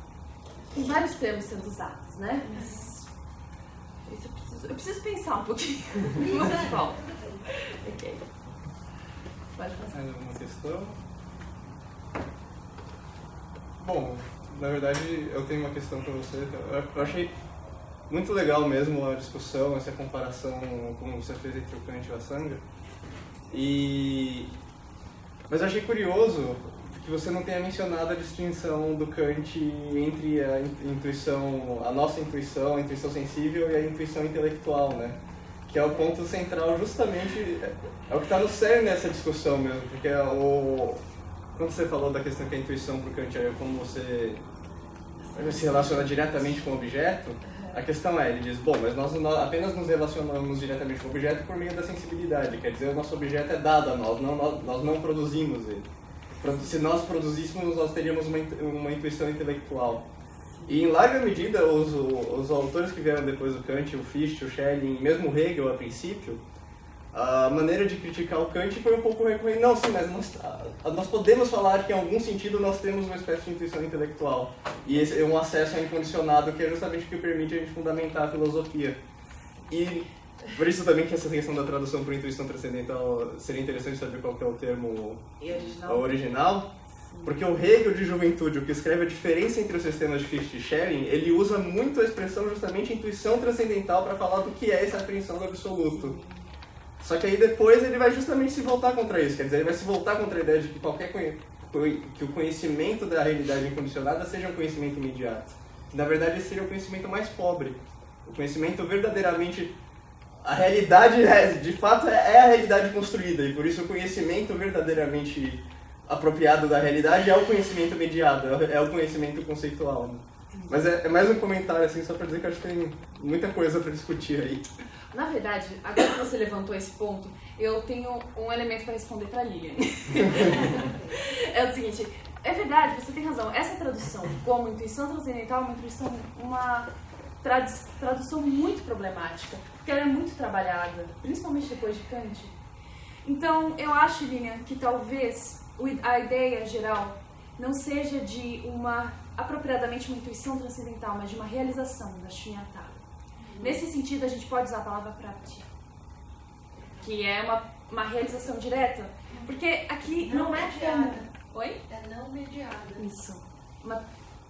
C: Tem vários termos sendo usados, né? Mas eu preciso pensar um pouquinho. Bom, ok. Pode fazer.
B: Mais alguma questão? Bom, na verdade eu tenho uma questão para você. Eu achei muito legal mesmo a discussão, essa comparação como você fez entre o Kant e o Asanga. Mas eu achei curioso que você não tenha mencionado a distinção do Kant entre a intuição, a nossa intuição, a intuição sensível e a intuição intelectual, né? Que é o ponto central, justamente, é o que está no cerne dessa discussão mesmo, porque quando você falou da questão que a intuição para o Kant é como você se relaciona diretamente com o objeto, a questão é, ele diz, bom, mas nós apenas nos relacionamos diretamente com o objeto por meio da sensibilidade, quer dizer, o nosso objeto é dado a nós não produzimos ele. Se nós produzíssemos, nós teríamos uma intuição intelectual. E em larga medida, os autores que vieram depois do Kant, o Fichte, o Schelling, mesmo o Hegel a princípio, a maneira de criticar o Kant foi um pouco recorrente. Não, sim, mas nós podemos falar que em algum sentido nós temos uma espécie de intuição intelectual. E esse é um acesso incondicionado que é justamente o que permite a gente fundamentar a filosofia. E por isso também que essa questão da tradução por intuição transcendental seria interessante saber qual que é o termo original. Porque o Hegel de Juventude, o que escreve a diferença entre os sistemas de Fichte e Schelling, ele usa muito a expressão justamente intuição transcendental para falar do que é essa apreensão do absoluto. Só que aí depois ele vai justamente se voltar contra isso, quer dizer, ele vai se voltar contra a ideia de que que o conhecimento da realidade incondicionada seja um conhecimento imediato. Na verdade, esse seria o conhecimento mais pobre. O conhecimento verdadeiramente... A realidade, de fato, é a realidade construída, e por isso o conhecimento verdadeiramente apropriado da realidade é o conhecimento mediado, é o conhecimento conceitual. Né? Mas é mais um comentário, assim, só para dizer que eu acho que tem muita coisa para discutir aí.
C: Na verdade, agora que você levantou esse ponto, eu tenho um elemento para responder para a Lilian. É o seguinte, é verdade, você tem razão, essa tradução como intuição transcendental é uma tradução muito problemática, porque ela é muito trabalhada, principalmente depois de Kant. Então, eu acho, Lilian, que talvez a ideia geral não seja de apropriadamente uma intuição transcendental, mas de uma realização da Shunyata. Nesse sentido, a gente pode usar a palavra prati, que é uma realização direta, porque aqui
D: não
C: é
D: mediada.
C: Oi?
D: É não mediada.
C: Isso,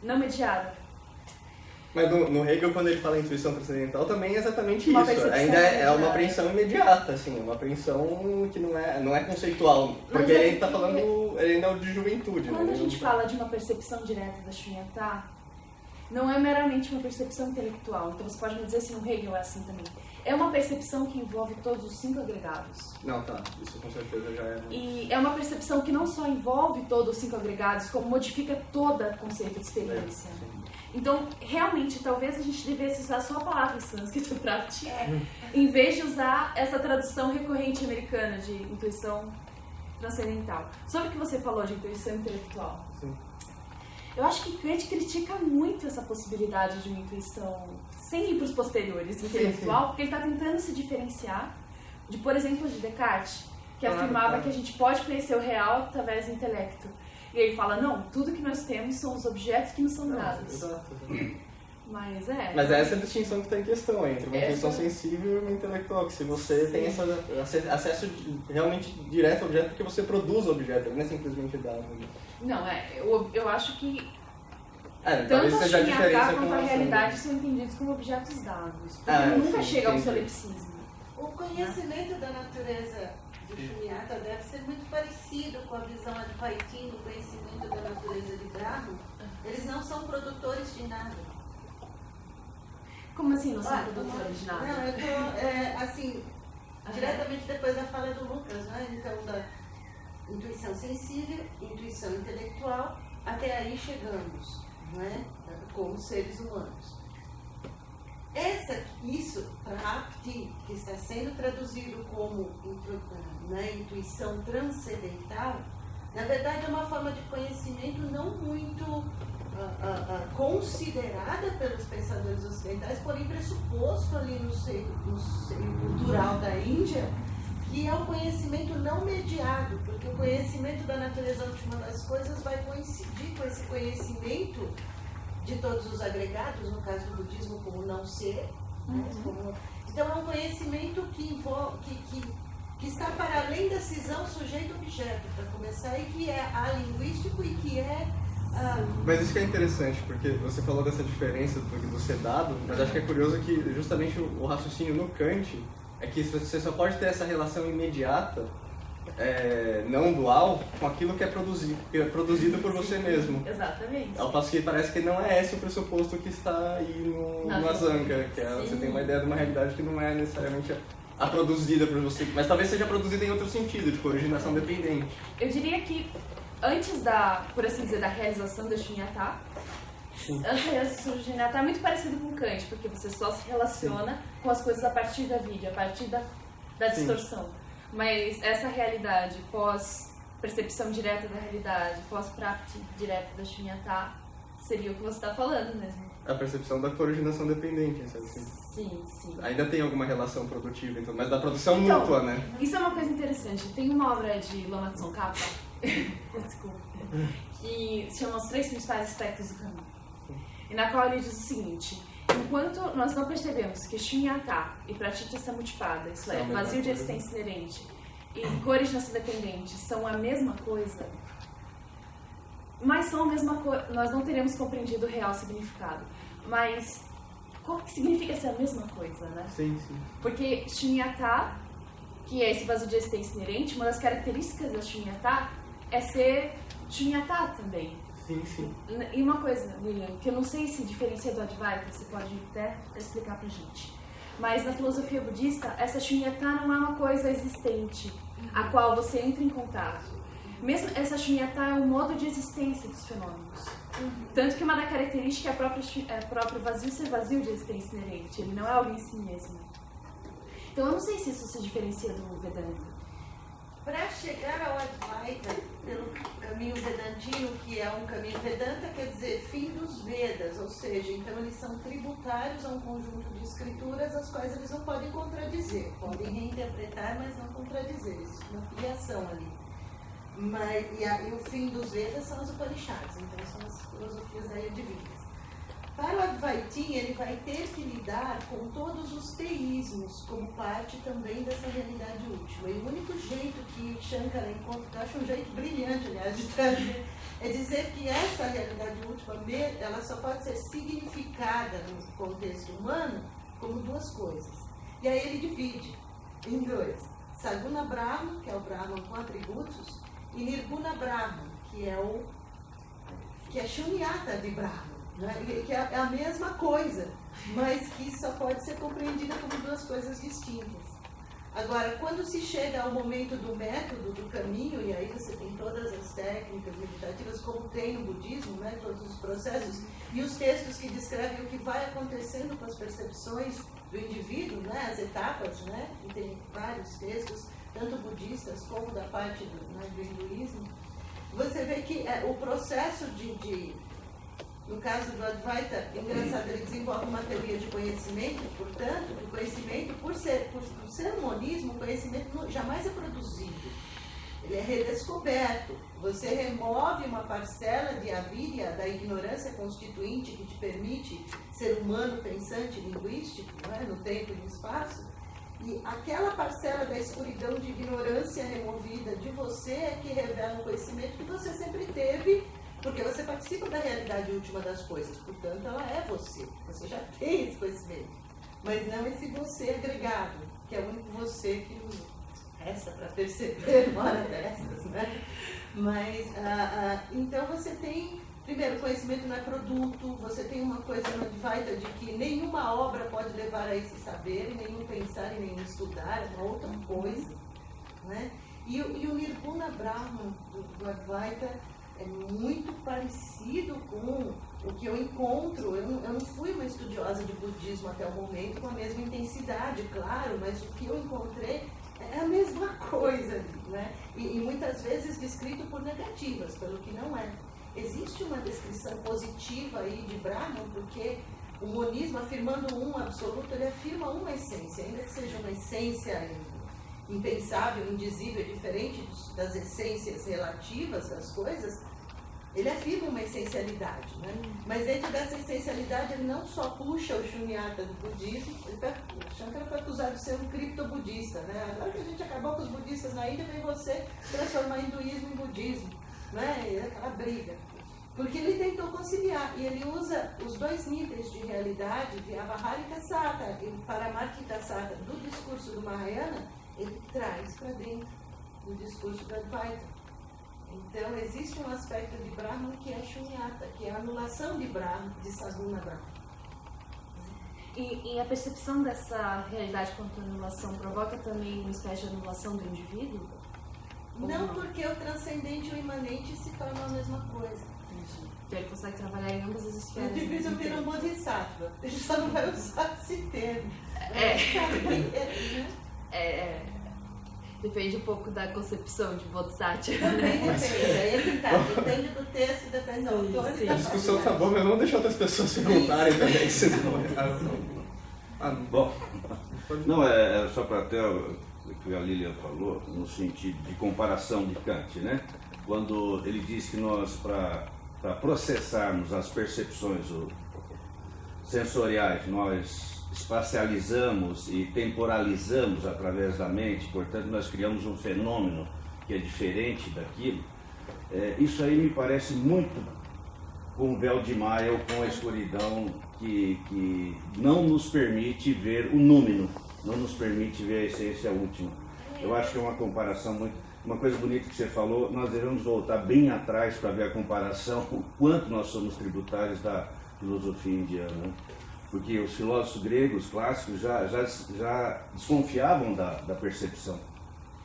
C: não mediada.
B: Mas no Hegel, quando ele fala em intuição transcendental, também é exatamente
C: Uma
B: isso.
C: percepção
B: Ainda é uma
C: imediata.
B: apreensão imediata, assim, uma apreensão que não é conceitual.
C: Mas
B: Porque
C: é
B: ele está
C: que-
B: falando, ele ainda é de juventude.
C: Quando
B: né?
C: a gente fala de uma percepção direta da Shunyata, não é meramente uma percepção intelectual. Então você pode me dizer se no Hegel é assim também. É uma percepção que envolve todos os 5 agregados.
B: Não, tá. Isso com certeza já é...
C: E é uma percepção que não só envolve todos os 5 agregados, como modifica todo o conceito de experiência. Então, realmente, talvez a gente devesse usar só a palavra em sânscrito, prati, em vez de usar essa tradução recorrente americana de intuição transcendental. Sobre o que você falou de intuição intelectual.
B: Sim.
C: Eu acho que Kant critica muito essa possibilidade de uma intuição sem ir para os posteriores intelectual, porque ele está tentando se diferenciar de, por exemplo, de Descartes, que afirmava que a gente pode conhecer o real através do intelecto. E ele fala, não, tudo que nós temos são os objetos que nos são dados.
B: Exato.
C: Mas
B: Mas é essa a distinção que está em questão entre uma intuição sensível e uma intelectual, que se você tem acesso realmente direto ao objeto, porque você produz o objeto, não é simplesmente dado. Né?
C: Não, eu acho que
B: Talvez
C: Tanto a
B: seja a diferença
C: Shunyata
B: com
C: quanto a
B: relação-
C: realidade são entendidos como objetos dados. Porque nunca
B: sim,
C: chega ao
B: entendi.
C: solipsismo.
D: O conhecimento da natureza do Shunyata deve ser muito parecido com a visão Advaitin do conhecimento da natureza de Brahma. Eles não são produtores de nada.
C: Como assim não são produtores de nada?
D: Não, eu tô, assim, diretamente depois da fala do Lucas, né? Então, da intuição sensível, intuição intelectual, até aí chegamos, não é? Como seres humanos. Isso, Prapti, que está sendo traduzido como intuição transcendental, na verdade é uma forma de conhecimento não muito considerada pelos pensadores ocidentais, porém pressuposto ali no seio cultural da Índia, que é o conhecimento não mediado, porque o conhecimento da natureza última das coisas vai coincidir com esse conhecimento de todos os agregados, no caso do budismo como não ser. Então é um conhecimento que está para além da cisão sujeito-objeto, para começar, e que é alinguístico e que é...
B: Mas isso que é interessante, porque você falou dessa diferença do ser dado, mas acho que é curioso que justamente o raciocínio no Kant é que você só pode ter essa relação imediata, não dual, com aquilo que é produzido por você mesmo.
C: Exatamente.
B: Ao passo que parece que não é esse o pressuposto que está aí no Asanga, que você tem uma ideia de uma realidade que não é necessariamente a produzida por você, mas talvez seja produzida em outro sentido, tipo originação dependente.
C: Eu diria que antes por assim dizer, da realização da Shunyata, antes da realização da Shunyata é muito parecido com Kant, porque você só se relaciona com as coisas a partir da vida, a partir da distorção. Mas essa realidade, pós-percepção direta da realidade, pós-prapti direta da Shunyata, seria o que você está falando mesmo.
B: A percepção da originação dependente, sabe?
C: Sim, sim.
B: Ainda tem alguma relação produtiva, então, mas da produção mútua, né?
C: Isso é uma coisa interessante. Tem uma obra de Lama Tsongkhapa, desculpa, que se chama Os Três Principais Aspectos do Caminho, e na qual ele diz o seguinte: enquanto nós não percebemos que Shunyata e Pratitya Samutpada, isso é, vazio de existência inerente, e cooriginação dependente são a mesma coisa, mas são a mesma coisa, nós não teremos compreendido o real significado. Mas qual que significa ser a mesma coisa, né?
B: Sim.
C: Porque Shunyata, que é esse vazio de existência inerente, uma das características da Shunyata é ser Shunyata também.
B: Sim.
C: E uma coisa, William, que eu não sei se diferencia do Advaita, você pode até explicar pra gente. Mas na filosofia budista, essa Shunyata não é uma coisa existente, a qual você entra em contato. Mesmo essa Shunyata é um modo de existência dos fenômenos. Tanto que uma da característica é o próprio vazio ser vazio de existência inerente, ele não é algo em si mesmo. Então eu não sei se isso se diferencia do Vedanta.
D: Para chegar ao Advaita, pelo caminho vedantino, que é um caminho Vedanta, quer dizer fim dos Vedas, ou seja, então eles são tributários a um conjunto de escrituras as quais eles não podem contradizer, podem reinterpretar, mas não contradizer, existe uma filiação ali. E o fim dos Vedas são as Upanishads, então são as filosofias aí divinas. Para o Advaitin, ele vai ter que lidar com todos os teísmos, como parte também dessa realidade última. E o único jeito que Shankara encontra, que eu acho um jeito brilhante, aliás, de trazer, é dizer que essa realidade última, ela só pode ser significada no contexto humano como duas coisas. E aí ele divide em dois. Saguna Brahma, que é o Brahman com atributos, e Nirguna Brahma, que é Shunyata de Brahma. Que é a mesma coisa, mas que só pode ser compreendida como duas coisas distintas. Agora, quando se chega ao momento do método, do caminho, e aí você tem todas as técnicas meditativas, como tem no budismo, né, todos os processos, e os textos que descrevem o que vai acontecendo com as percepções do indivíduo, né, as etapas, né, e tem vários textos, tanto budistas como da parte do hinduísmo, você vê que o processo no caso do Advaita, engraçado, ele desenvolve uma teoria de conhecimento, portanto, o conhecimento, por ser um monismo, o conhecimento jamais é produzido, ele é redescoberto. Você remove uma parcela de avidya, da ignorância constituinte que te permite ser humano, pensante, linguístico, né, no tempo e no espaço, e aquela parcela da escuridão de ignorância removida de você é que revela um conhecimento que você sempre teve Porque você participa da realidade última das coisas, portanto ela é você. Você já tem esse conhecimento. Mas não esse você agregado, que é o único você que resta para perceber uma hora dessas, né? Mas, então você tem, primeiro, conhecimento não é produto, você tem uma coisa no Advaita de que nenhuma obra pode levar a esse saber, nenhum pensar e nenhum estudar, é uma outra coisa, né? E o Nirguna Brahman do Advaita é muito parecido com o que eu encontro. Eu não fui uma estudiosa de budismo até o momento com a mesma intensidade, claro, mas o que eu encontrei é a mesma coisa, né? E muitas vezes descrito por negativas, pelo que não é. Existe uma descrição positiva aí de Brahman, porque o monismo, afirmando um absoluto, ele afirma uma essência, ainda que seja uma essência impensável, indizível, diferente das essências relativas das coisas, ele afirma uma essencialidade, né? Mas dentro dessa essencialidade ele não só puxa o Shunyata do budismo, o Shankara foi acusado de ser um criptobudista, né? Agora que a gente acabou com os budistas na Índia, vem você transformar hinduísmo em budismo, né? E aquela briga. Porque ele tentou conciliar, e ele usa os dois níveis de realidade, de Avaharika Sata e Paramarkita Sata, do discurso do Mahayana, ele traz para dentro do discurso do Advaita. Então, existe um aspecto de Brahman que é Shunyata, que é a anulação de Brahman, de Saguna Brahman.
C: E a percepção dessa realidade quanto anulação provoca também uma espécie de anulação do indivíduo?
D: Não, porque o transcendente e o imanente se tornam a mesma coisa.
C: Então ele consegue trabalhar em ambas as
D: O
C: esferas.
D: indivíduo vira um bodhisattva, ele só não vai usar esse termo.
C: Depende um pouco da concepção de Bodhisattva.
D: Também depende, aí é que tá, depende do texto, depende do autor.
C: Sim.
B: A discussão tá boa, mas vamos deixar outras pessoas perguntarem também, senão...
E: Bom, não, é só para até o que a Lilian falou, no sentido de comparação de Kant, né? Quando ele diz que nós, para processarmos as percepções sensoriais, nós espacializamos e temporalizamos através da mente, portanto nós criamos um fenômeno que é diferente daquilo. Isso aí me parece muito com o véu de Maia ou com a escuridão que não nos permite ver o número, não nos permite ver a essência última. Eu acho que é uma comparação muito... Uma coisa bonita que você falou, nós devemos voltar bem atrás para ver a comparação, o quanto nós somos tributários da filosofia indiana. Porque os filósofos gregos clássicos já desconfiavam da percepção.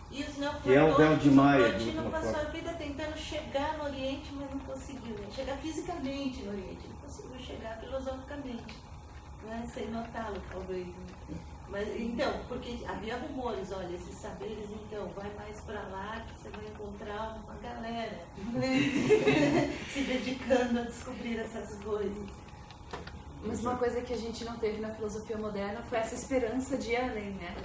D: E os neoplatônicos,
E: que é o véu de Maia.
D: O Platino passou a vida tentando chegar no Oriente, mas não conseguiu. Né? Chegar fisicamente no Oriente, não conseguiu chegar filosoficamente. Né? Sem notá-lo, talvez. Né? Mas, então, porque havia rumores, olha, esses saberes, então, vai mais para lá que você vai encontrar uma galera né? se dedicando a descobrir essas coisas.
C: Mas uma coisa que a gente não teve na filosofia moderna foi essa esperança de ir além, né?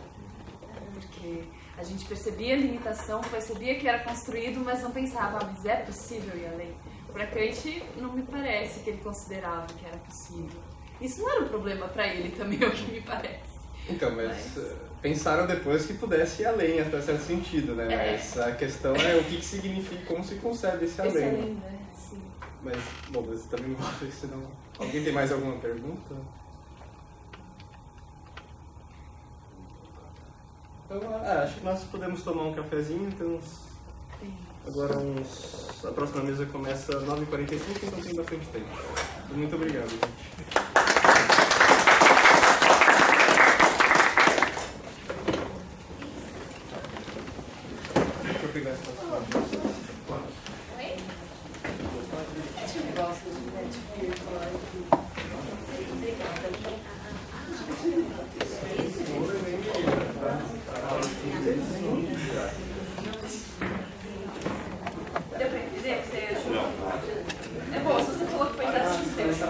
C: Porque a gente percebia a limitação, percebia que era construído, mas não pensava, mas é possível ir além. Para Kant, não me parece que ele considerava que era possível. Isso não era um problema para ele também, é o que me parece.
B: Então, mas pensaram depois que pudesse ir além, até certo sentido, né? Mas a questão é o que significa, como se concebe esse além.
C: Esse além, né? Sim.
B: Mas, bom, você também envolve, senão... Alguém tem mais alguma pergunta? Então, acho que nós podemos tomar um cafezinho, temos agora a próxima mesa começa às 9h45, então tem bastante tempo. Muito obrigado, gente. Deixa eu pegar essa foto.
C: Deu pra entender que você achou? É bom, se você falou que foi dar assistência.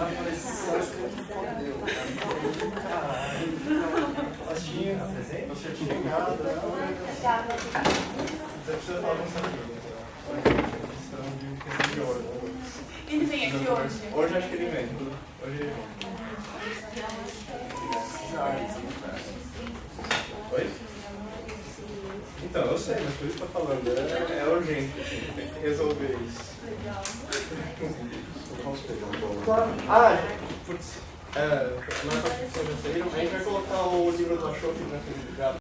B: Você tinha chegado, você precisa dar uma saída.
C: Ele vem aqui hoje?
B: Hoje acho que ele vem. Hoje ele vem. Oi? Então, eu sei, mas por isso que eu tô falando, é urgente, assim, tem que resolver isso.
D: Legal.
B: Vamos pegar um bolo. Claro. Ah, putz. Semana passada vocês já saíram, a gente vai colocar o livro do Achou, né,